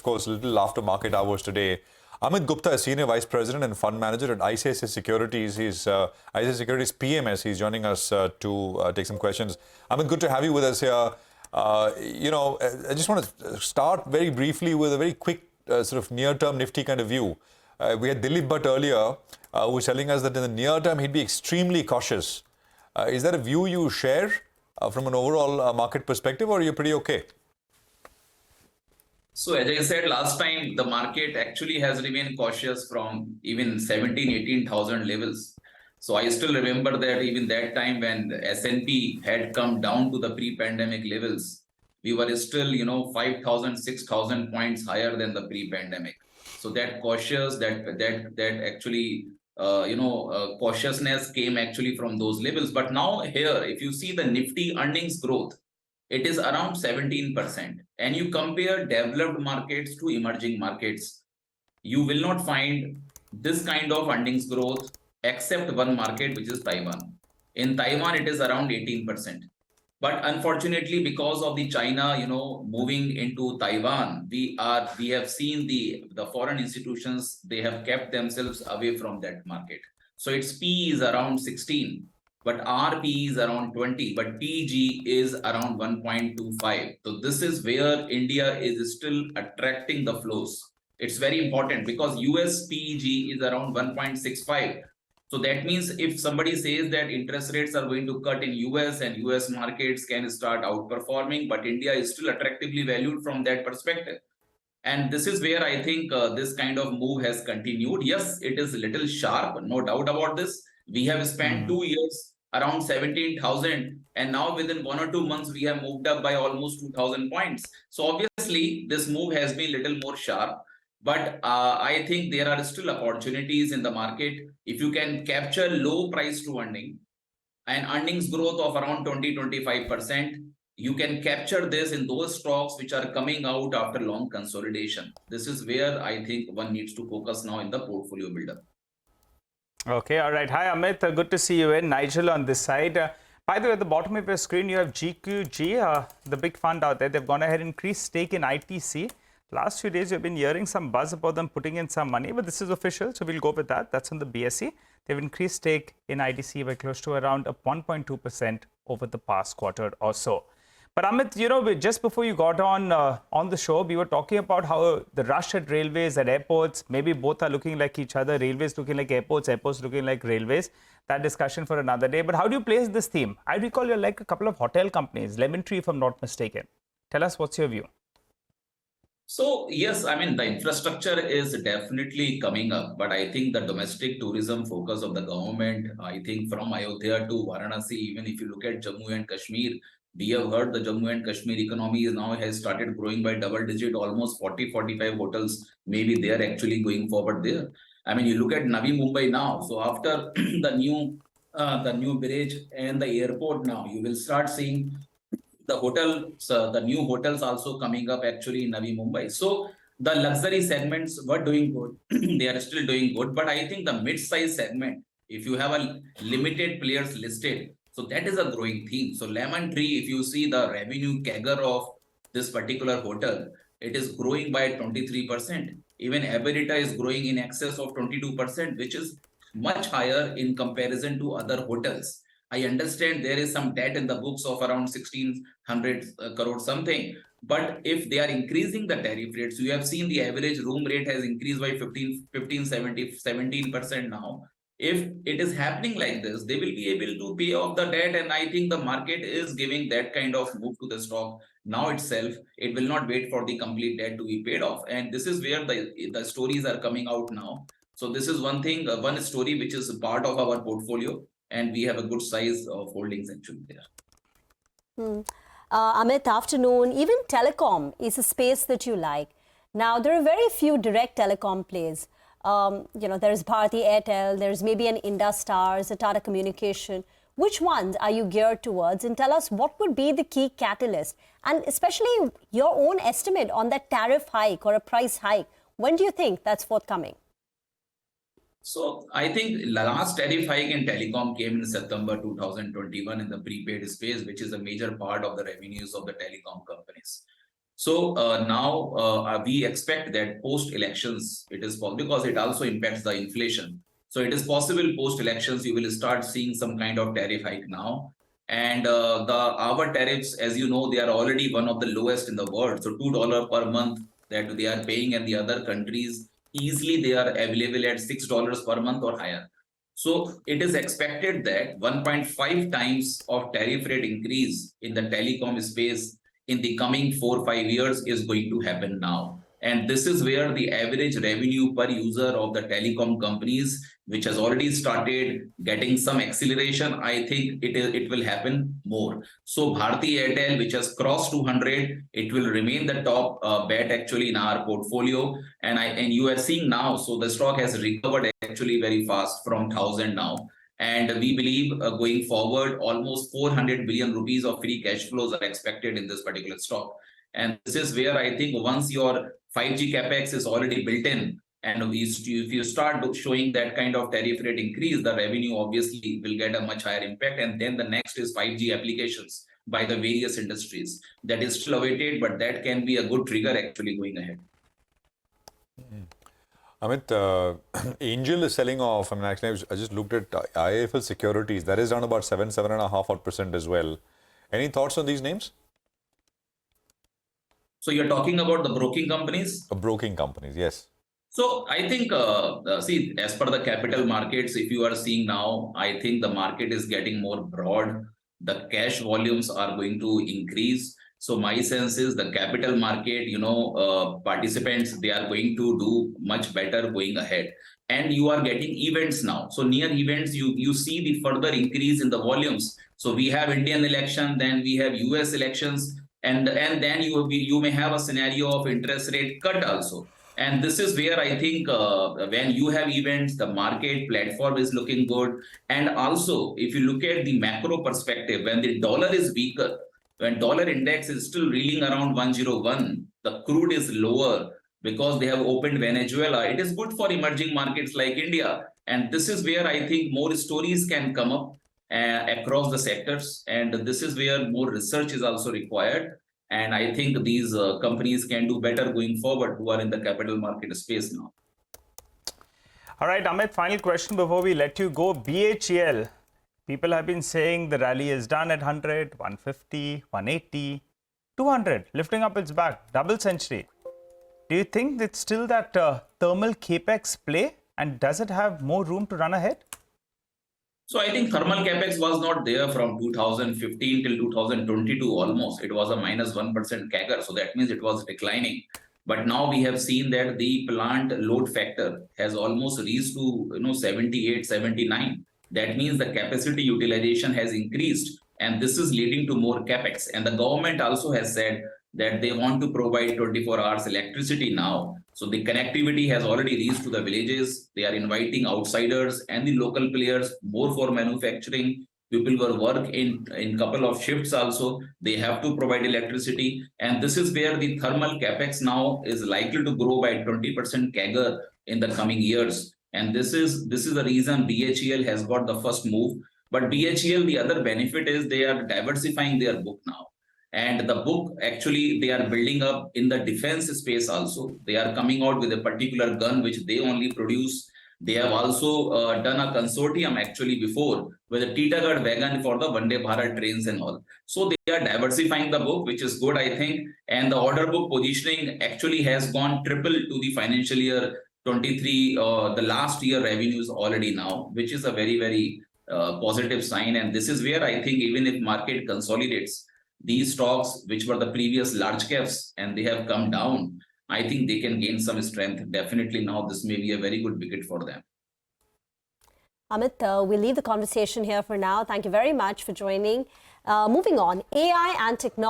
of course, a little after market hours today. Amit Gupta, Senior Vice President and Fund Manager at ICICI Securities. He's ICICI Securities PMS. He's joining us to take some questions. Amit, good to have you with us here. I just want to start very briefly with a very quick sort of near-term Nifty kind of view. We had Dilip Bhatt earlier who was telling us that in the near term he'd be extremely cautious. Is that a view you share from an overall market perspective, or are you pretty okay? So as I said last time, the market actually has remained cautious from even 18,000 levels. So I still remember that even that time when the S&P had come down to the pre-pandemic levels, we were still, 5,000, 6,000 points higher than the pre-pandemic. So that cautious, cautiousness came actually from those levels. But now here, if you see the Nifty earnings growth, it is around 17%. And you compare developed markets to emerging markets, you will not find this kind of earnings growth except one market, which is Taiwan. In Taiwan, it is around 18%. But unfortunately, because of the China, moving into Taiwan, we have seen the foreign institutions, they have kept themselves away from that market. So its P is around 16. But RP is around 20, but PG is around 1.25. So this is where India is still attracting the flows. It's very important because US PG is around 1.65. So that means if somebody says that interest rates are going to cut in US and US markets can start outperforming, but India is still attractively valued from that perspective. And this is where I think this kind of move has continued. Yes, it is a little sharp, no doubt about this. We have spent 2 years around 17,000, and now within 1 or 2 months, we have moved up by almost 2,000 points. So obviously, this move has been a little more sharp, but I think there are still opportunities in the market. If you can capture low price to earning and earnings growth of around 20-25%, you can capture this in those stocks which are coming out after long consolidation. This is where I think one needs to focus now in the portfolio buildup. Okay, all right. Hi, Amit. Good to see you in. Nigel on this side. By the way, at the bottom of your screen, you have GQG, the big fund out there. They've gone ahead and increased stake in ITC. Last few days, you've been hearing some buzz about them putting in some money, but this is official, so we'll go with that. That's on the BSE. They've increased stake in ITC by close to around 1.2% over the past quarter or so. But Amit, just before you got on the show, we were talking about how the rush at railways, at airports, maybe both are looking like each other, railways looking like airports, airports looking like railways. That discussion for another day. But how do you place this theme? I recall you're like a couple of hotel companies, Lemon Tree, if I'm not mistaken. Tell us, what's your view? So, yes, I mean, the infrastructure is definitely coming up, but I think the domestic tourism focus of the government, I think from Ayodhya to Varanasi, even if you look at Jammu and Kashmir, we have heard the Jammu and Kashmir economy now has started growing by double digit, almost 40-45 hotels. Maybe they are actually going forward there. I mean, you look at Navi Mumbai now. So after the new bridge and the airport now, you will start seeing the new hotels also coming up actually in Navi Mumbai. So the luxury segments were doing good. They are still doing good. But I think the mid-size segment, if you have a limited players listed, so that is a growing theme. So Lemon Tree, if you see the revenue CAGR of this particular hotel, it is growing by 23%. Even EBITDA is growing in excess of 22%, which is much higher in comparison to other hotels. I understand there is some debt in the books of around 1,600 crore something. But if they are increasing the tariff rates, you have seen the average room rate has increased by 17% now. If it is happening like this, they will be able to pay off the debt. And I think the market is giving that kind of move to the stock now itself. It will not wait for the complete debt to be paid off. And this is where the stories are coming out now. So this is one thing, one story which is part of our portfolio. And we have a good size of holdings actually there. Amit, afternoon. Even telecom is a space that you like. Now, there are very few direct telecom plays. There's Bharti Airtel, there's maybe an Indus-Stars, a Tata Communication. Which ones are you geared towards? And tell us what would be the key catalyst, and especially your own estimate on that tariff hike or a price hike. When do you think that's forthcoming? So I think the last tariff hike in telecom came in September 2021 in the prepaid space, which is a major part of the revenues of the telecom companies. So now we expect that post-elections, it is possible because it also impacts the inflation. So it is possible post-elections you will start seeing some kind of tariff hike now. And our tariffs, as you know, they are already one of the lowest in the world. So $2 per month that they are paying, and the other countries easily they are available at $6 per month or higher. So it is expected that 1.5 times of tariff rate increase in the telecom space in the coming 4-5 years is going to happen now. And this is where the average revenue per user of the telecom companies, which has already started getting some acceleration, I think it will happen more. So Bharti Airtel, which has crossed 200, it will remain the top bet actually in our portfolio. And you are seeing now, so the stock has recovered actually very fast from 1,000 now. And we believe going forward, almost 400 billion rupees of free cash flows are expected in this particular stock. And this is where I think once your 5G capex is already built in, and if you start showing that kind of tariff rate increase, the revenue obviously will get a much higher impact. And then the next is 5G applications by the various industries. That is still awaited, but that can be a good trigger actually going ahead. Amit, Angel is selling off. I mean, actually, I just looked at IIFL Securities. That is down about 7.5% as well. Any thoughts on these names? So you're talking about the broking companies? Broking companies, yes. So I think, see, as per the capital markets, if you are seeing now, I think the market is getting more broad. The cash volumes are going to increase. So my sense is the capital market, participants, they are going to do much better going ahead. And you are getting events now. So near events, you see the further increase in the volumes. So we have Indian election, then we have US elections, and then you may have a scenario of interest rate cut also. And this is where I think when you have events, the market platform is looking good. And also, if you look at the macro perspective, when the dollar is weaker, when dollar index is still reeling around 101, the crude is lower because they have opened Venezuela. It is good for emerging markets like India. And this is where I think more stories can come up across the sectors. And this is where more research is also required. And I think these companies can do better going forward who are in the capital market space now. All right, Amit, final question before we let you go. BHEL. People have been saying the rally is done at 100, 150, 180, 200, lifting up its back, double century. Do you think it's still that thermal capex play, and does it have more room to run ahead? So I think thermal capex was not there from 2015 till 2022 almost. It was a -1% CAGR, so that means it was declining. But now we have seen that the plant load factor has almost reached to 78, 79. That means the capacity utilization has increased, and this is leading to more capex. And the government also has said that they want to provide 24 hours electricity now. So the connectivity has already reached to the villages. They are inviting outsiders and the local players more for manufacturing. People will work in couple of shifts also. They have to provide electricity. And this is where the thermal capex now is likely to grow by 20% CAGR in the coming years. And this is the reason BHEL has got the first move. But BHEL, the other benefit is they are diversifying their book now. And the book, actually, they are building up in the defense space also. They are coming out with a particular gun which they only produce. They have also done a consortium actually before with a Titagarh wagon for the Vande Bharat trains and all. So they are diversifying the book, which is good, I think. And the order book positioning actually has gone triple to the financial year 23, the last year revenues already now, which is a very, very positive sign. And this is where I think even if market consolidates, these stocks, which were the previous large caps and they have come down, I think they can gain some strength. Definitely now this may be a very good wicket for them. Amit, we'll leave the conversation here for now. Thank you very much for joining. Moving on, AI and technology.